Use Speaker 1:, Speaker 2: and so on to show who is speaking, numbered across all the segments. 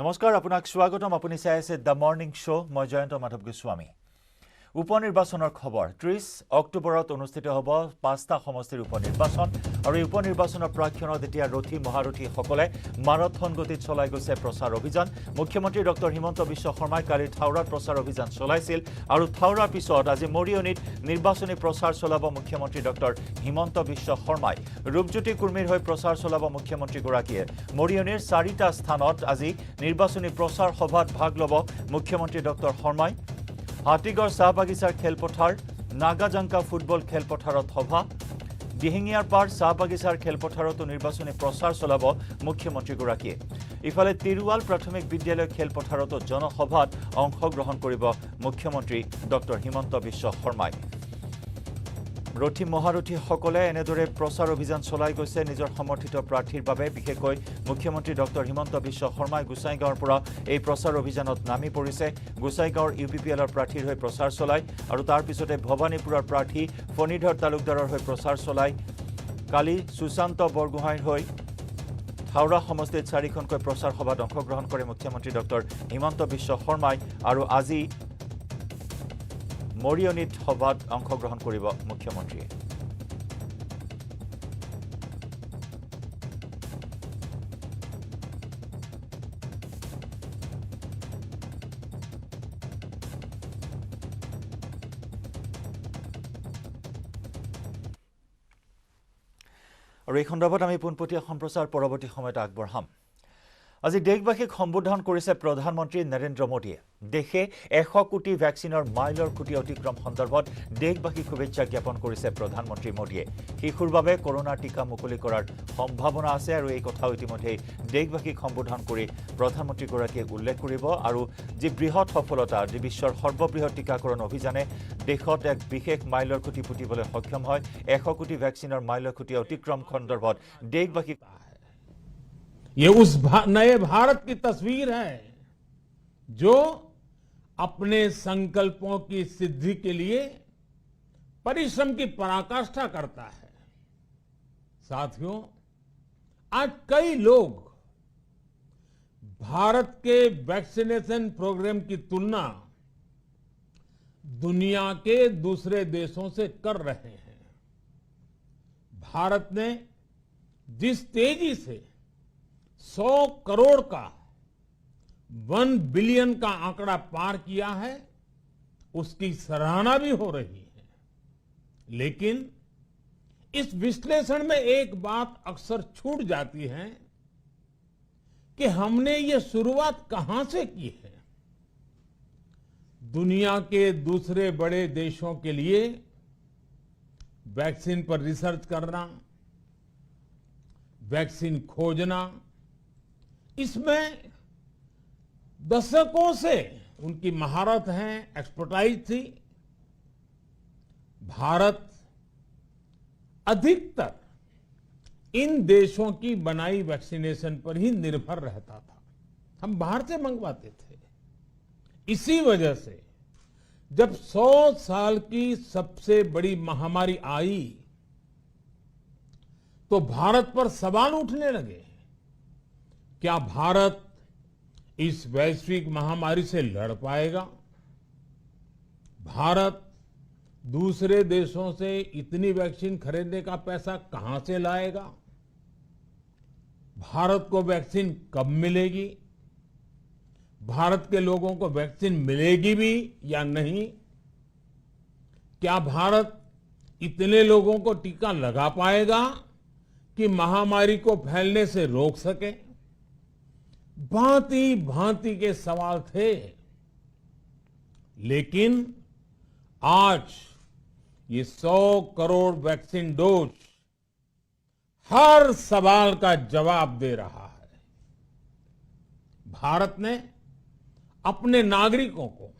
Speaker 1: নমস্কাৰ আপোনাক স্বাগতম আপুনি চাই আছে দ্য মৰ্নিং শ্ব মই জয়ন্ত মাধৱ গোস্বামী উপনিৰ্বাচনৰ খবৰ 30 অক্টোবৰত অনুষ্ঠিত হ'ব পাঁচটা সমষ্টিৰ উপনিৰ্বাচন আৰু এই উপনিৰ্বাচনৰ প্ৰাক্ষণত এতিয়া ৰথী মহাৰথী সকলে মাৰাথন গতিত চলাই গৈছে প্ৰচাৰ অভিযান মুখ্যমন্ত্ৰী ডক্টৰ হিমন্ত বিশ্ব শৰ্মাই কালি থাউৰাত প্ৰচাৰ অভিযান চলাইছিল আৰু থাউৰাৰ পিছত আজি মৰিয়নিত নিৰ্বাচনী প্ৰচাৰ চলাব মুখ্যমন্ত্ৰী ডক্টৰ হিমন্ত বিশ্ব শৰ্মাই ৰূপজ্যোতি কুৰ্মীৰ হৈ প্ৰচাৰ চলাব মুখ্যমন্ত্ৰী গৰাকীয়ে মৰিয়নিৰ 4টা স্থানত আজি নিৰ্বাচনী প্ৰচাৰ সভাত ভাগ ল'ব মুখ্যমন্ত্ৰী ডক্টৰ শৰ্মাই হাতীগড় চাহ বাগিচাৰ খেলপথাৰ নাগাজাংকা ফুটবল খেলপথাৰত সভা দিহিঙিয়াৰ পাৰ চাহ বাগিচাৰ খেলপথাৰতো নিৰ্বাচনী প্ৰচাৰ চলাব মুখ্যমন্ত্ৰী গৰাকীয়ে ইফালে তিৰুৱাল প্ৰাথমিক বিদ্যালয় খেলপথাৰতো জনসভাত অংশগ্ৰহণ কৰিব মুখ্যমন্ত্ৰী ডক্টৰ হিমন্ত বিশ্ব শৰ্মাই ৰথী মহাৰথী সকলে এনেদৰে প্ৰচাৰ অভিযান চলাই গৈছে নিজৰ সমৰ্থিত প্ৰাৰ্থীৰ বাবে বিশেষকৈ মুখ্যমন্ত্ৰী ডক্টৰ হিমন্ত বিশ্ব শৰ্মাই গোসাইগাঁৱৰ পৰা এই প্ৰচাৰ অভিযানত নামি পৰিছে গোসাইগাঁৱৰ ইউপিপিএলৰ প্ৰাৰ্থীৰ হৈ প্ৰচাৰ চলাই আৰু তাৰ পিছতে ভৱানীপুৰৰ প্ৰাৰ্থী ফণীধৰ তালুকদাৰৰ হৈ প্ৰচাৰ চলাই কালি সুশান্ত বৰগোহাঁইৰ হৈ থাউৰা সমষ্টিত 4খনকৈ প্ৰচাৰ সভাত অংশগ্ৰহণ কৰে মুখ্যমন্ত্ৰী ডক্টৰ হিমন্ত বিশ্ব শৰ্মাই আৰু আজি মৰিয়নিত সভাত অংশগ্ৰহণ কৰিব মুখ্যমন্ত্ৰীয়ে আৰু এই খণ্ডত আমি পোনপটীয়া সম্প্ৰচাৰ পৰৱৰ্তী সময়ত আগবঢ়াম আজি দেশবাসীক সম্বোধন কৰিছে প্ৰধানমন্ত্ৰী নৰেন্দ্ৰ মোদীয়ে দেশে 100 কোটি ভ্যাকচিনৰ মাইলৰ খুঁটি অতিক্ৰম সন্দৰ্ভত দেশবাসীক শুভেচ্ছা জ্ঞাপন কৰিছে প্ৰধানমন্ত্ৰী মোদীয়ে শিশুৰ বাবে কৰোনাৰ টিকা মুকলি কৰাৰ সম্ভাৱনা আছে আৰু এই কথা ইতিমধ্যে দেশবাসীক সম্বোধন কৰি প্ৰধানমন্ত্ৰী গৰাকীয়ে উল্লেখ কৰিব আৰু যি বৃহৎ সফলতা যি বিশ্বৰ সৰ্ববৃহৎ টিকাকৰণ অভিযানে দেশত এক বিশেষ মাইলৰ খুঁটি পুতিবলৈ সক্ষম হয় 100 কোটি ভ্যাকচিনৰ মাইলৰ খুঁটি অতিক্ৰম সন্দৰ্ভত দেশবাসীক
Speaker 2: ये उस नए भारत की तस्वीर है जो अपने संकल्पों की सिद्धि के लिए परिश्रम की पराकाष्ठा करता है साथियों आज कई लोग भारत के वैक्सीनेशन प्रोग्राम की तुलना दुनिया के दूसरे देशों से कर रहे हैं भारत ने जिस तेजी से 100 करोड़ का 1 बिलियन का आंकड़ा पार किया है उसकी सराहना भी हो रही है लेकिन इस विश्लेषण में एक बात अक्सर छूट जाती है कि हमने ये शुरुआत कहां से की है दुनिया के दूसरे बड़े देशों के लिए वैक्सीन पर रिसर्च करना वैक्सीन खोजना इसमें दशकों से उनकी महारत है एक्सपर्टाइज थी भारत अधिकतर इन देशों की बनाई वैक्सीनेशन पर ही निर्भर रहता था हम बाहर से मंगवाते थे इसी वजह से जब 100 साल की सबसे बड़ी महामारी आई तो भारत पर सवाल उठने लगे क्या भारत इस वैश्विक महामारी से लड़ पाएगा भारत दूसरे देशों से इतनी वैक्सीन खरीदने का पैसा कहां से लाएगा भारत को वैक्सीन कब मिलेगी भारत के लोगों को वैक्सीन मिलेगी भी या नहीं क्या भारत इतने लोगों को टीका लगा पाएगा कि महामारी को फैलने से रोक सके भांति भांति के सवाल थे लेकिन आज ये 100 करोड़ वैक्सीन डोज हर सवाल का जवाब दे रहा है भारत ने अपने नागरिकों को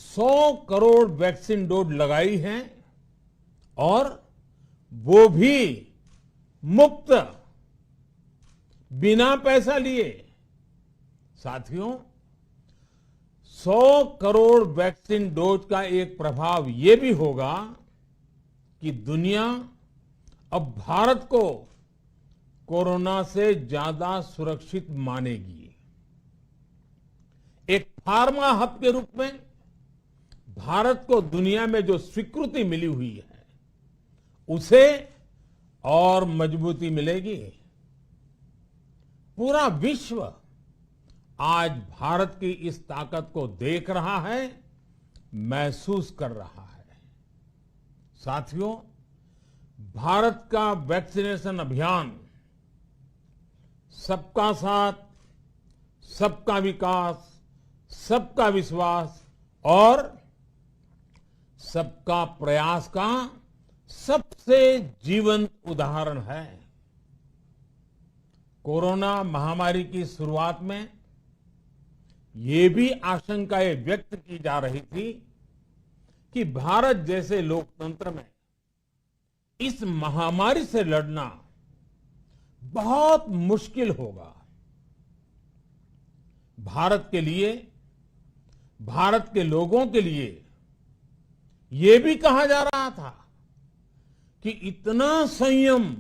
Speaker 2: 100 करोड़ वैक्सीन डोज लगाई है और वो भी मुफ्त बिना पैसा लिए साथियों 100 करोड़ वैक्सीन डोज का एक प्रभाव यह भी होगा कि दुनिया अब भारत को कोरोना से ज्यादा सुरक्षित मानेगी एक फार्मा हब के रूप में भारत को दुनिया में जो स्वीकृति मिली हुई है, उसे और मजबूती मिलेगी। पूरा विश्व आज भारत की इस ताकत को देख रहा है, महसूस कर रहा है। साथियों, भारत का वैक्सीनेशन अभियान सबका साथ, सबका विकास, सबका विश्वास और सबका प्रयास का सबसे जीवंत उदाहरण है। कोरोना महामारी की शुरुआत में ये भी आशंकाएं व्यक्त की जा रही थी कि भारत जैसे लोकतंत्र में इस महामारी से लड़ना बहुत मुश्किल होगा। भारत के लिए, भारत के लोगों के लिए ये भी कहा जा रहा था कि इतना संयम,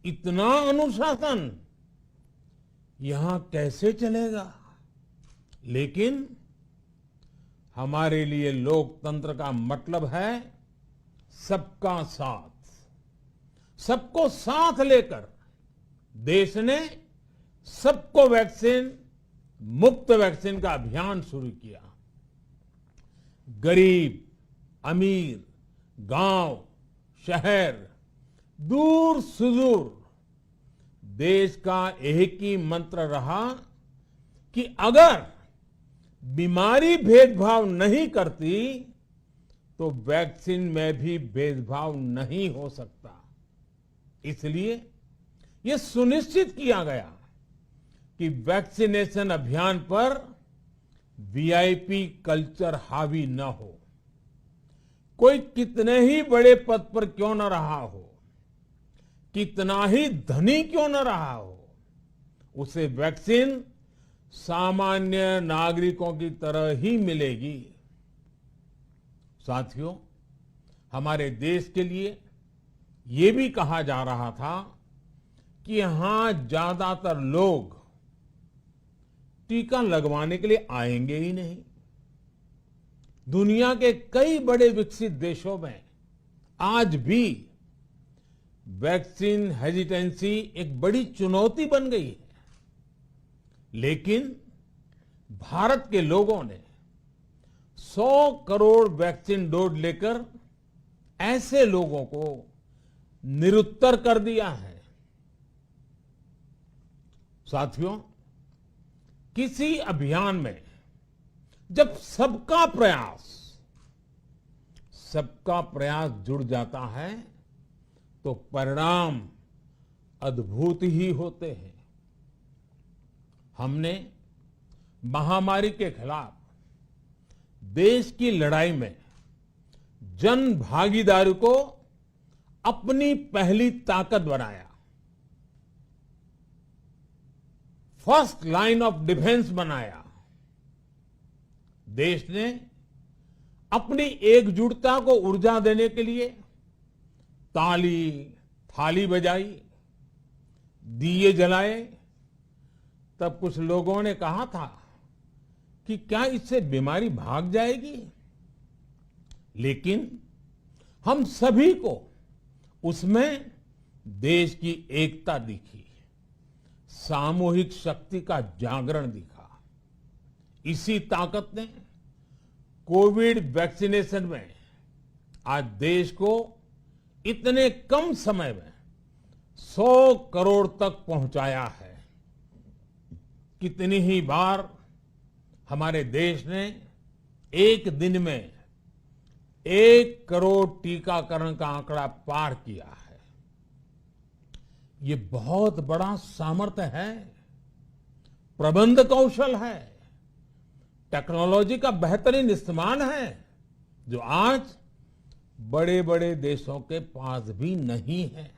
Speaker 2: इतना अनुशासन यहां कैसे चलेगा। लेकिन हमारे लिए लोकतंत्र का मतलब है सबका साथ। सबको साथ लेकर देश ने सबको वैक्सीन, मुफ्त वैक्सीन का अभियान शुरू किया। गरीब, अमीर, गांव, शहर, दूर सुदूर, देश का एक ही मंत्र रहा कि अगर बीमारी भेदभाव नहीं करती तो वैक्सीन में भी भेदभाव नहीं हो सकता। इसलिए यह सुनिश्चित किया गया कि वैक्सीनेशन अभियान पर वीआईपी कल्चर हावी न हो। कोई कितने ही बड़े पद पर क्यों न रहा हो, कितना ही धनी क्यों न रहा हो, उसे वैक्सीन सामान्य नागरिकों की तरह ही मिलेगी। साथियों, हमारे देश के लिए ये भी कहा जा रहा था कि यहां ज्यादातर लोग टीका लगवाने के लिए आएंगे ही नहीं। दुनिया के कई बड़े विकसित देशों में आज भी वैक्सीन हेजिटेंसी एक बड़ी चुनौती बन गई है। लेकिन भारत के लोगों ने 100 करोड़ वैक्सीन डोज लेकर ऐसे लोगों को निरुत्तर कर दिया है। साथियों, किसी अभियान में जब सबका प्रयास जुड़ जाता है तो परिणाम अद्भुत ही होते हैं। हमने महामारी के खिलाफ देश की लड़ाई में जन भागीदारी को अपनी पहली ताकत बनाया। फर्स्ट लाइन ऑफ डिफेंस बनाया। देश ने अपनी एकजुटता को ऊर्जा देने के लिए ताली, थाली बजाई, दिए जलाए। तब कुछ लोगों ने कहा था कि क्या इससे बीमारी भाग जाएगी? लेकिन हम सभी को उसमें देश की एकता दिखी, सामूहिक शक्ति का जागरण दिखा। इसी ताकत ने कोविड वैक्सीनेशन में आज देश को इतने कम समय में 100 करोड़ तक पहुंचाया है। कितनी ही बार हमारे देश ने एक दिन में 1 करोड़ टीकाकरण का आंकड़ा पार किया है। ये बहुत बड़ा सामर्थ्य है, प्रबंध कौशल है, टेक्नोलॉजी का बेहतरीन इस्तेमाल है, जो आज बड़े बड़े देशों के पास भी नहीं है।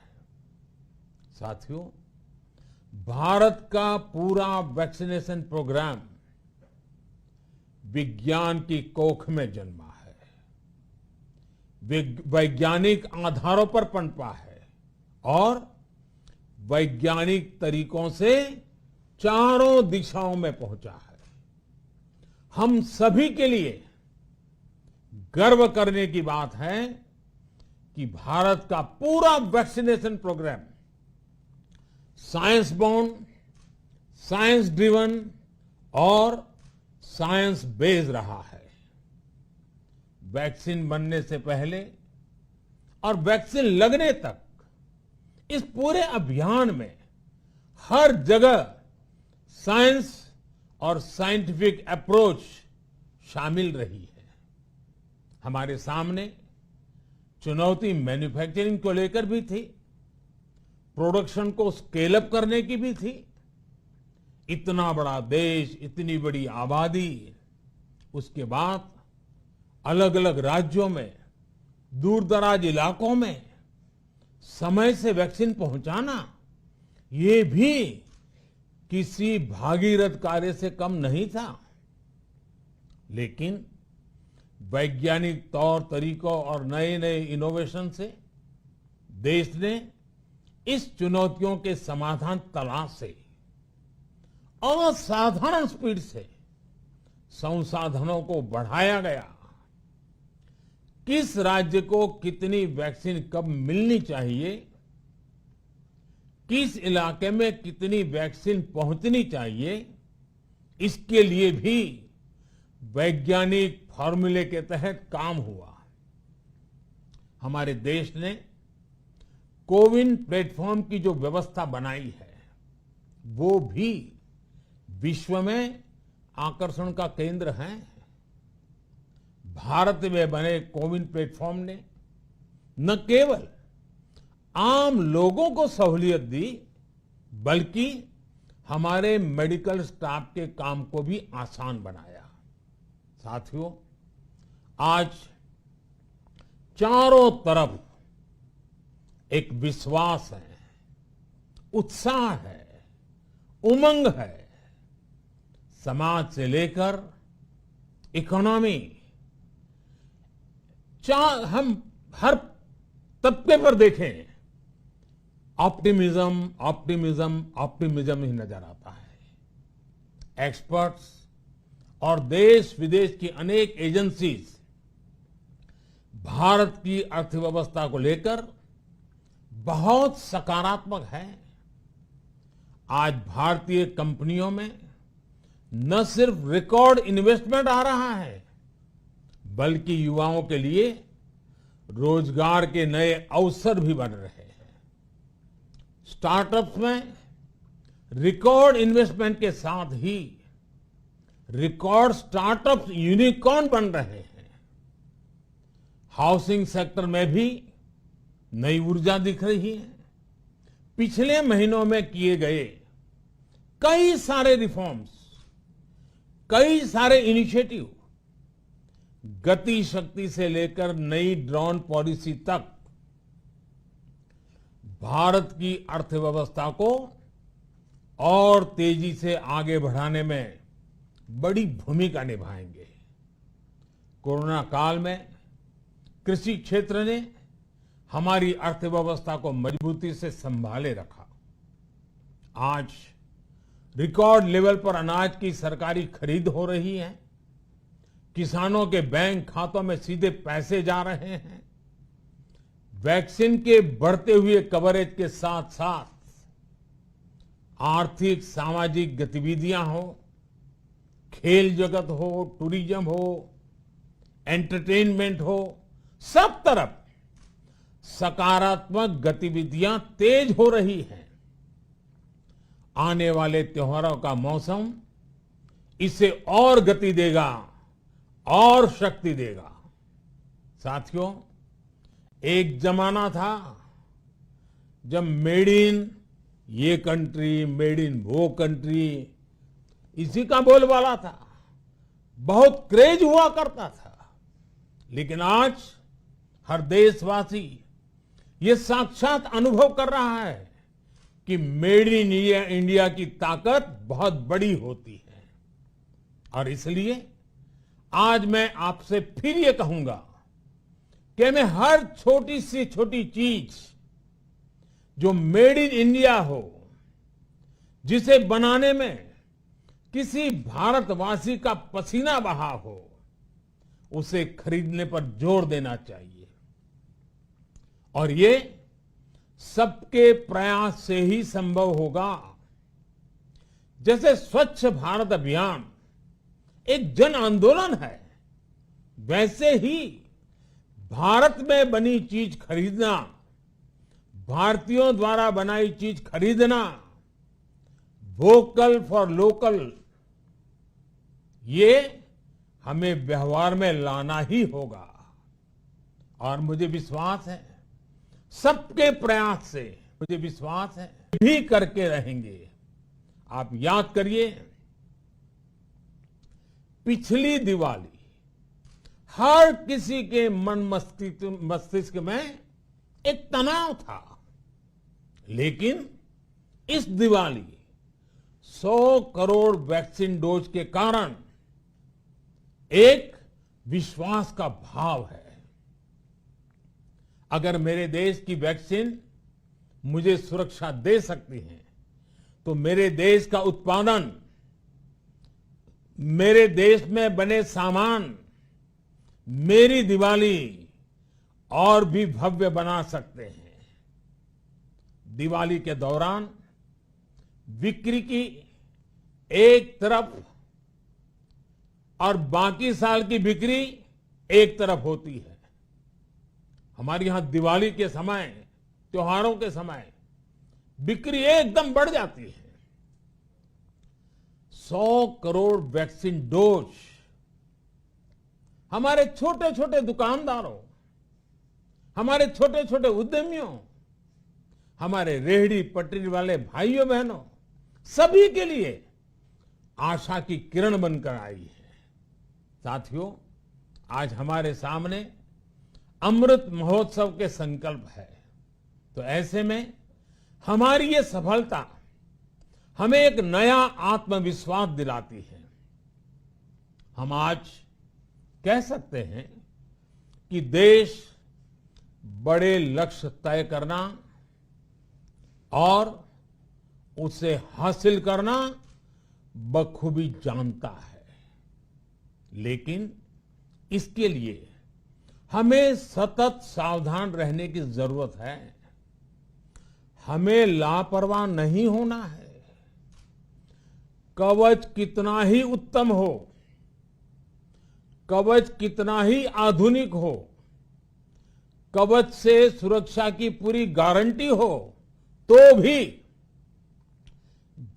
Speaker 2: साथियों, भारत का पूरा वैक्सीनेशन प्रोग्राम विज्ञान की कोख में जन्मा है, वैज्ञानिक आधारों पर पनपा है और वैज्ञानिक तरीकों से चारों दिशाओं में पहुंचा है। हम सभी के लिए गर्व करने की बात है कि भारत का पूरा vaccination programme science born, science driven और साइंस बेस्ड रहा है। वैक्सीन बनने से पहले और वैक्सीन लगने तक इस पूरे अभियान में हर जगह साइंस और साइंटिफिक अप्रोच शामिल रही है। हमारे सामने चुनौती मैन्युफैक्चरिंग को लेकर भी थी, प्रोडक्शन को स्केल अप करने की भी थी। इतना बड़ा देश, इतनी बड़ी आबादी, उसके बाद अलग अलग राज्यों में, दूर दराज इलाकों में समय से वैक्सीन पहुंचाना, ये भी किसी भागीरथ कार्य से कम नहीं था। लेकिन वैज्ञानिक तौर तरीकों और नए नए इनोवेशन से देश ने इस चुनौतियों के समाधान तलाशे असाधारण स्पीड से संसाधनों को बढ़ाया गया। किस राज्य को कितनी वैक्सीन कब मिलनी चाहिए, किस इलाके में कितनी वैक्सीन पहुंचनी चाहिए, इसके लिए भी वैज्ञानिक फॉर्मूले के तहत काम हुआ। हमारे देश ने कोविन प्लेटफॉर्म की जो व्यवस्था बनाई है, वो भी विश्व में आकर्षण का केंद्र है। भारत में बने कोविन प्लेटफॉर्म ने न केवल आम लोगों को सहूलियत दी, बल्कि हमारे मेडिकल स्टाफ के काम को भी आसान बनाया। साथियों, आज चारों तरफ एक विश्वास है, उत्साह है, उमंग है। समाज से लेकर इकोनॉमी, हम हर तबके पर देखें, ऑप्टिमिज्म ऑप्टिमिज्म ऑप्टिमिज्म ही नजर आता है। एक्सपर्ट्स और देश विदेश की अनेक एजेंसीज भारत की अर्थव्यवस्था को लेकर बहुत सकारात्मक है। आज भारतीय कंपनियों में न सिर्फ रिकॉर्ड इन्वेस्टमेंट आ रहा है, बल्कि युवाओं के लिए रोजगार के नए अवसर भी बन रहे हैं। स्टार्टअप्स में रिकॉर्ड इन्वेस्टमेंट के साथ ही रिकॉर्ड स्टार्टअप्स यूनिकॉर्न बन रहे हैं। हाउसिंग सेक्टर में भी नई ऊर्जा दिख रही है। पिछले महीनों में किए गए कई सारे रिफॉर्म्स, कई सारे इनिशिएटिव, गति शक्ति से लेकर नई ड्रोन पॉलिसी तक भारत की अर्थव्यवस्था को और तेजी से आगे बढ़ाने में बड़ी भूमिका निभाएंगे। कोरोना काल में कृषि क्षेत्र ने हमारी अर्थव्यवस्था को मजबूती से संभाले रखा। आज रिकॉर्ड लेवल पर अनाज की सरकारी खरीद हो रही है। किसानों के बैंक खातों में सीधे पैसे जा रहे हैं। वैक्सीन के बढ़ते हुए कवरेज के साथ साथ आर्थिक सामाजिक गतिविधियां हो, खेल जगत हो, टूरिज्म हो, एंटरटेनमेंट हो, सब तरफ सकारात्मक गतिविधियां तेज हो रही हैं। आने वाले त्योहारों का मौसम इसे और गति देगा और शक्ति देगा। साथियों, एक जमाना था जब मेड इन ये कंट्री, मेड इन वो कंट्री, इसी का बोलबाला था, बहुत क्रेज हुआ करता था। लेकिन आज हर देशवासी ये साक्षात अनुभव कर रहा है कि मेड इन इंडिया की ताकत बहुत बड़ी होती है। और इसलिए आज मैं आपसे फिर ये कहूंगा कि मैं हर छोटी से छोटी चीज जो मेड इन इंडिया हो, जिसे बनाने में किसी भारतवासी का पसीना बहा हो, उसे खरीदने पर जोर देना चाहिए। और ये सबके प्रयास से ही संभव होगा। जैसे स्वच्छ भारत अभियान एक जन आंदोलन है, वैसे ही भारत में बनी चीज खरीदना, भारतीयों द्वारा बनाई चीज खरीदना, वोकल फॉर लोकल, ये हमें व्यवहार में लाना ही होगा। और मुझे विश्वास है, सबके प्रयास से मुझे विश्वास है भी करके रहेंगे। आप याद करिए, पिछली दिवाली हर किसी के मन मस्तिष्क में एक तनाव था, लेकिन इस दिवाली 100 करोड़ वैक्सीन डोज के कारण एक विश्वास का भाव है। अगर मेरे देश की वैक्सीन मुझे सुरक्षा दे सकती है, तो मेरे देश का उत्पादन, मेरे देश में बने सामान मेरी दिवाली और भी भव्य बना सकते हैं। दिवाली के दौरान बिक्री की एक तरफ और बाकी साल की बिक्री एक तरफ होती है। हमारे यहां दिवाली के समय, त्योहारों के समय बिक्री एकदम बढ़ जाती है। 100 करोड़ वैक्सीन डोज हमारे छोटे छोटे दुकानदारों, हमारे छोटे छोटे उद्यमियों, हमारे रेहड़ी पटरी वाले भाइयों बहनों, सभी के लिए आशा की किरण बनकर आई है। साथियों, आज हमारे सामने अमृत महोत्सव के संकल्प है, तो ऐसे में हमारी ये सफलता हमें एक नया आत्मविश्वास दिलाती है। हम आज कह सकते हैं कि देश बड़े लक्ष्य तय करना और उसे हासिल करना बखूबी जानता है, लेकिन इसके लिए हमें सतत सावधान रहने की जरूरत है। हमें लापरवाह नहीं होना है। कवच कितना ही उत्तम हो, कवच कितना ही आधुनिक हो, कवच से सुरक्षा की पूरी गारंटी हो, तो भी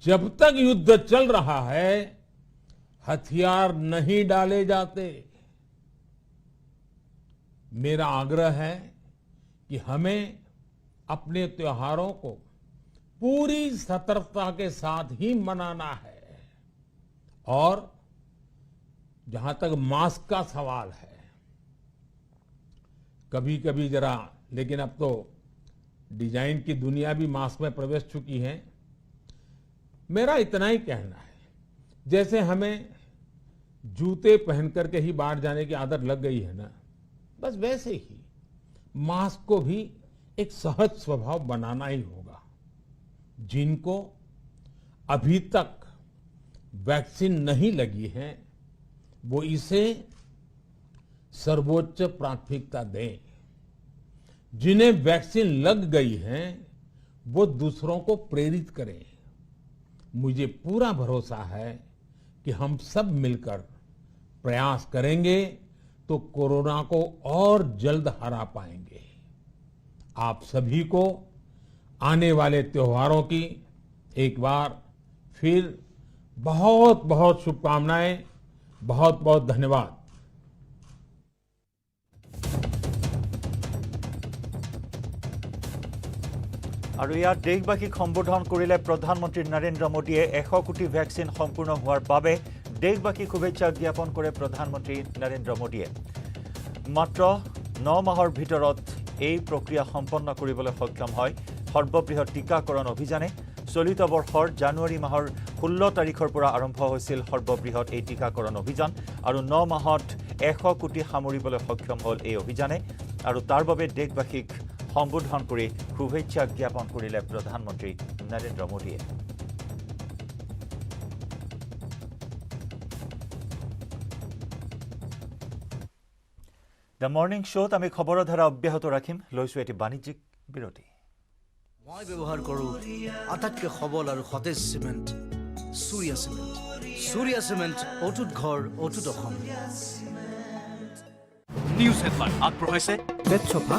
Speaker 2: जब तक युद्ध चल रहा है, हथियार नहीं डाले जाते। मेरा आग्रह है कि हमें अपने त्योहारों को पूरी सतर्कता के साथ ही मनाना है। और जहां तक मास्क का सवाल है, कभी कभी जरा, लेकिन अब तो डिजाइन की दुनिया भी मास्क में प्रवेश चुकी है। मेरा इतना ही कहना है, जैसे हमें जूते पहन करके ही बाहर जाने की आदत लग गई है ना, बस वैसे ही मास्क को भी एक सहज स्वभाव बनाना ही होगा। जिनको अभी तक वैक्सीन नहीं लगी है, वो इसे सर्वोच्च प्राथमिकता दें। जिन्हें वैक्सीन लग गई है, वो दूसरों को प्रेरित करें। मुझे पूरा भरोसा है कि हम सब मिलकर प्रयास करेंगे तो कोरोना को और जल्द हरा पाएंगे। आप सभी को आने वाले त्योहारों की एक बार फिर बहुत बहुत शुभकामनाएं, बहुत बहुत धन्यवाद।
Speaker 1: আৰু ইয়াত দেশবাসীক সম্বোধন কৰিলে প্ৰধানমন্ত্ৰী নৰেন্দ্ৰ মোদীয়ে 100 কোটি ভেকচিন সম্পূৰ্ণ হোৱাৰ বাবে দেশবাসীক শুভেচ্ছা জ্ঞাপন কৰে প্ৰধানমন্ত্ৰী নৰেন্দ্ৰ মোদীয়ে। মাত্ৰ 9 মাহৰ ভিতৰত এই প্ৰক্ৰিয়া সম্পন্ন কৰিবলৈ সক্ষম হয় সৰ্ববৃহৎ টিকাকৰণ অভিযানে। চলিত বৰ্ষৰ জানুৱাৰী মাহৰ 16 তাৰিখৰ পৰা আৰম্ভ হৈছিল সৰ্ববৃহৎ এই টিকাকৰণ অভিযান আৰু 9 মাহত 100 কোটি সামৰিবলৈ সক্ষম হ'ল এই অভিযানে। আৰু তাৰ বাবে দেশবাসীক সম্বোধন কৰি শুভেচ্ছা জ্ঞাপন কৰিলে প্ৰধানমন্ত্ৰী নৰেন্দ্ৰ মোদীয়ে। দ্য মৰ্ণিং শ্ব'ত আমি খবৰৰ ধাৰা অব্যাহত ৰাখিম লৈছোঁ এটি বাণিজ্যিক বিৰতি
Speaker 3: মই ব্যৱহাৰ কৰোঁ আটাইতকৈ সবল আৰু সতেজ cement Surya cement Surya cement অটুট ঘৰ অটুট অসম
Speaker 4: নিউজ হেডলাইন আগবঢ়াইছে
Speaker 3: পেট চফা